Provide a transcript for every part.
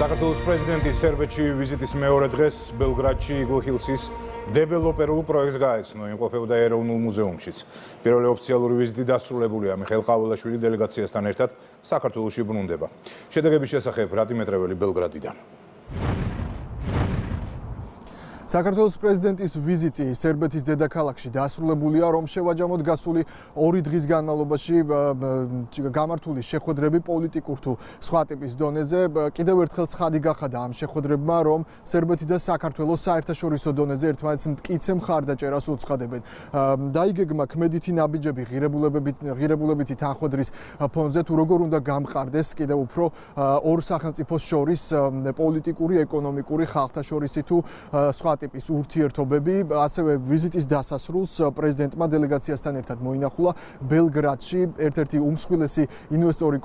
საქართველოს პრეზიდენტი სერბეთში ვიზიტის მეორე დღეს ბელგრადში იგლჰილსის დეველოპერულ პროექტს გაეცნო, იმყოფებოდა ეროვნულ მუზეუმშიც. პირველი ოფიციალური ვიზიტი დასრულებულია, მიხეილ ყაველაშვილი დელეგაციასთან ერთად საქართველოში ბრუნდება. შედეგების შესახებ რატი მეტრეველი ბელგრადიდან. საქართველოს პრეზიდენტის ვიზიტი სერბეთის დედაქალაქში დასრულებულია, რომ შევაჯამოთ გასული 2 დღის განმავლობაში გამართული შეხვედრები პოლიტიკურ თუ სხვა ტიპის დონეზე. კიდევ ერთხელ ცხადი გახადა ამ შეხვედრებმა, რომ სერბეთი და საქართველოს საერთაშორისო დონეზე ერთმანეთს მტკიცე მხარდაჭერას უცხადებენ. დაიგეგმა ქმედითი ნაბიჯები ღირებულებითი თანხმედრის ფონზე, თუ როგორ უნდა გამყარდეს კიდევ უფრო ორ სახელმწიფოს შორის პოლიტიკური, ეკონომიკური, ხალხთაშორისი თუ სხვა ტიპის ურთიერთობები. ასევე ვიზიტის დასასრულს პრეზიდენტმა დელეგაციასთან ერთად მოინახულა ბელგრადში ერთ-ერთი უმსხვილესი ინვესტორი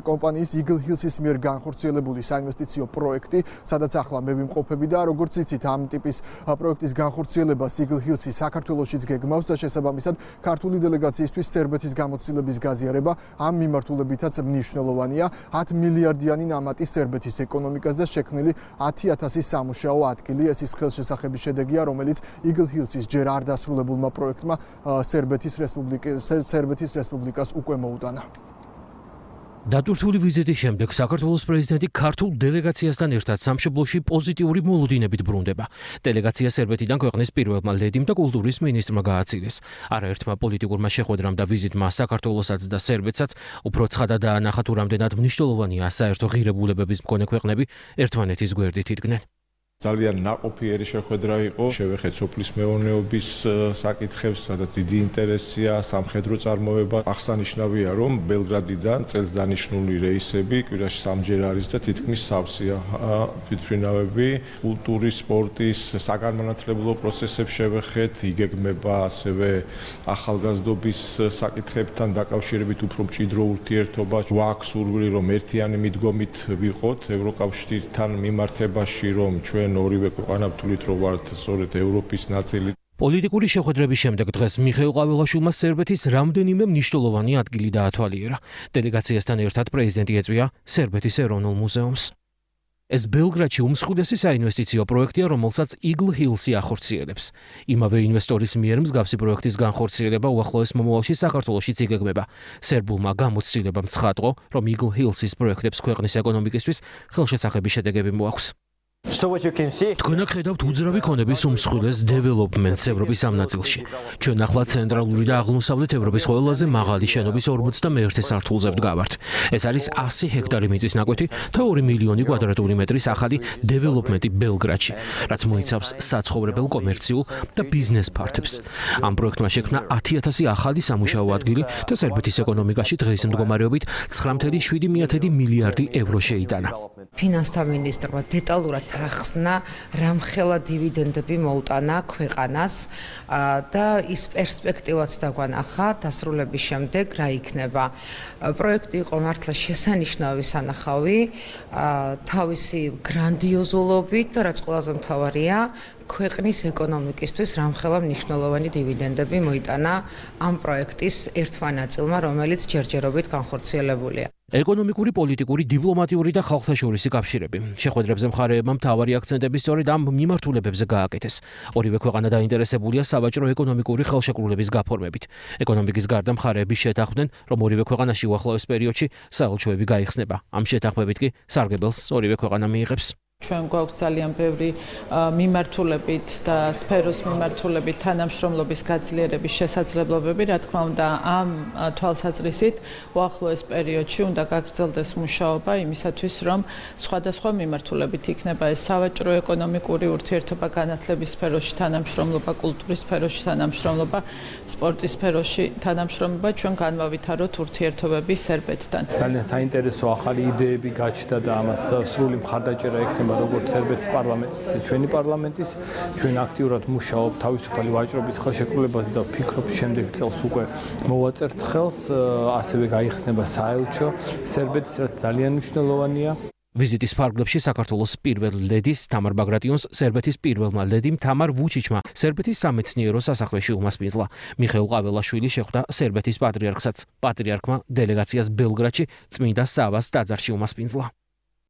კომპანიის იგლჰილსის მიერ განხორციელებული საინვესტიციო პროექტი, სადაც ახლა მე ვიმყოფები და როგორც იცით, ამ ტიპის პროექტის განხორციელებას იგლჰილსი საქართველოშიც გეგმავს და შესაბამისად ქართული დელეგაციისთვის სერბეთის გამოცდილების გაზიარება ამ მიმართულებითაც მნიშვნელოვანია. 10 მილიარდიანი ნამატი სერბეთის ეკონომიკას და შექმნილი 10,000 სამუშაო ადგილი. ეს ის ხელშესახების შედეგია, რომელიც იგლჰილსის ჯერ არ დასრულებულმა პროექტმა სერბეთის რესპუბლიკას უკვე მოუტანა. დატვირთული ვიზიტის შემდეგ საქართველოს პრეზიდენტი ქართულ დელეგაციასთან ერთად სამშობლოში პოზიტიური მოლოდინებით ბრუნდება. დელეგაცია სერბეთიდან ქვეყნის პირველმა ლედიმ და კულტურის მინისტრმა გააცილეს. არაერთმა პოლიტიკურმა შეხვედრამ და ვიზიტმა საქართველოსაც და სერბეთსაც უფრო ცხადად დაანახა თუ რამდენად მნიშვნელოვანია საერთო ღირებულებების მქონე ქვეყნები ერთმანეთის გვერდით იდგნენ. ძალიან ნაყოფიერი შეხვედრა იყო. შევეხეთ სოფლის მეურნეობის საკითხებს, სადაც დიდი ინტერესია, სამხედრო წარმოება. აღსანიშნავია, რომ ბელგრადიდან წელს დანიშნული რეისები კვირაში 3-ჯერ არის და თითქმის სავსეა თვითმფრინავები. კულტურის, სპორტის, საგანმანათლებლო პროცესებს შევეხეთ, იგეგმება ასევე ახალგაზრდობის საკითხებთან დაკავშირებით უფრო მჭიდრო ურთიერთობა. გვაქვს სურვილი, რომ ერთიანი მიდგომით ვიყოთ ევროკავშირთან მიმართებაში, რომ ჩვენ ორივე ქვეყანა ვთვლით, რომ ვართ სწორედ ევროპის ნაწილი. პოლიტიკური შეხვედრების შემდეგ დღეს მიხეილ ყაველაშვილმა სერბეთის რამდენიმე მნიშვნელოვანი ადგილი დაათვალიერა. დელეგაციასთან ერთად პრეზიდენტი ეწვია სერბეთის ეროვნულ მუზეუმს. ეს ბელგრადში უმსხვილესი საინვესტიციო პროექტია, რომელსაც იგლჰილსი ახორციელებს. იმავე ინვესტორის მიერ მსგავსი პროექტის განხორციელება უახლოეს მომავალში საქართველოშიც იგეგმება. სერბულმა გამოცდილებამ ცხადყო, რომ იგლჰილსის პროექტებს ქვეყნის ეკონომიკისთვის ხელშესახების შედეგები მოაქვს. თქვენ აქ ხედავთ უძრავი ქონების უმსხვილეს დეველოპმენტს ევროპის ამ ნაწილში. ჩვენ ახლა ცენტრალური და აღმოსავლეთ ევროპის ყველაზე მაღალი შენობის 41 სართულზე ვდგავართ. ეს არის 100 ჰექტარი მიწის ნაკვეთი და 2 მილიონი კვადრატული მეტრის ახალი დეველოპმენტი ბელგრადში, რაც მოიცავს საცხოვრებელ, კომერციულ და ბიზნეს ფართებს. ამ პროექტმა შექმნა 10,000 ახალი სამუშაო ადგილი და სერბეთის ეკონომიკაში დღის მდგომარეობით 9.7 მილიარდი ევრო შეიტანა. ფინანსთა მინისტრმა დეტალურად ახსნა, რამხელა დივიდენდები მოუტანა ქვეყანას და ის პერსპექტივაც დაგვანახა დასრულების შემდეგ რა იქნება. პროექტი იყო მართლა შესანიშნავი სანახავი, თავისი გრანდიოზულობით და რაც ყველაზე მთავარია, ქვეყნის ეკონომიკისთვის რამხელა მნიშვნელოვანი დივიდენდები მოიტანა ამ პროექტის ერთმა ნაწილმა, რომელიც ჯერჯერობით განხორციელებულია. ეკონომიკური, პოლიტიკური, დიპლომატიური და ხალხთაშორისი კავშირები. შეხვედრებზე მხარეებმა მთავარი აქცენტები სწორედ ამ მიმართულებებზე გააკეთეს. ორივე ქვეყანა დაინტერესებულია სავაჭრო ეკონომიკური ხელშეკრულების გაფორმებით. ეკონომიკის გარდა მხარეები შეთანხმდნენ, რომ ორივე ქვეყანაში უახლოეს პერიოდში საელჩოები გაიხსნება. ამ შეთანხმებით კი სარგებელს ორივე ქვეყანა მიიღებს. ჩვენ გვაქვს ძალიან ბევრი მიმართულებით და სფეროს მიმართულებით თანამშრომლობის გაძლიერების შესაძლებლობები, რა თქმა უნდა, ამ თვალსაზრისით უახლოეს პერიოდში უნდა გაგრძელდეს მუშაობა იმისათვის, რომ სხვადასხვა მიმართულებით იქნება ეს სავაჭრო ეკონომიკური ურთიერთობა, განათლების სფეროში თანამშრომლობა, კულტურის სფეროში თანამშრომლობა, სპორტის სფეროში თანამშრომლობა, ჩვენ განვავითაროთ ურთიერთობები სერბეთთან. ძალიან საინტერესო ახალი იდეები გაჩნდა და ამას სრული მხარდაჭერა ექნება როგორც სერბეთის პარლამენტის, ჩვენი პარლამენტის, ჩვენ აქტიურად მუშაობთ თავისუფალი ვაჭრობის ხელშეკრულებაზე და ვფიქრობ, შემდეგ წელს უკვე მოვაწერთ ხელს, ასევე გაიხსნება საელჩო სერბეთის, რაც ძალიან მნიშვნელოვანია. ვიზიტის ფარგლებში საქართველოს პირველ ლედის თამარ ბაგრატიონს სერბეთის პირველმა ლედიმ თამარ ვუჩიჩმა სერბეთის სამეცნიერო სასახლეში უმასპინძლა. მიხეილ ყაველაშვილი შეხვდა სერბეთის პატრიარქსაც. პატრიარქმა დელეგაციას ბელგრადში წმინდა სავას ტაძარში უმასპინძლა.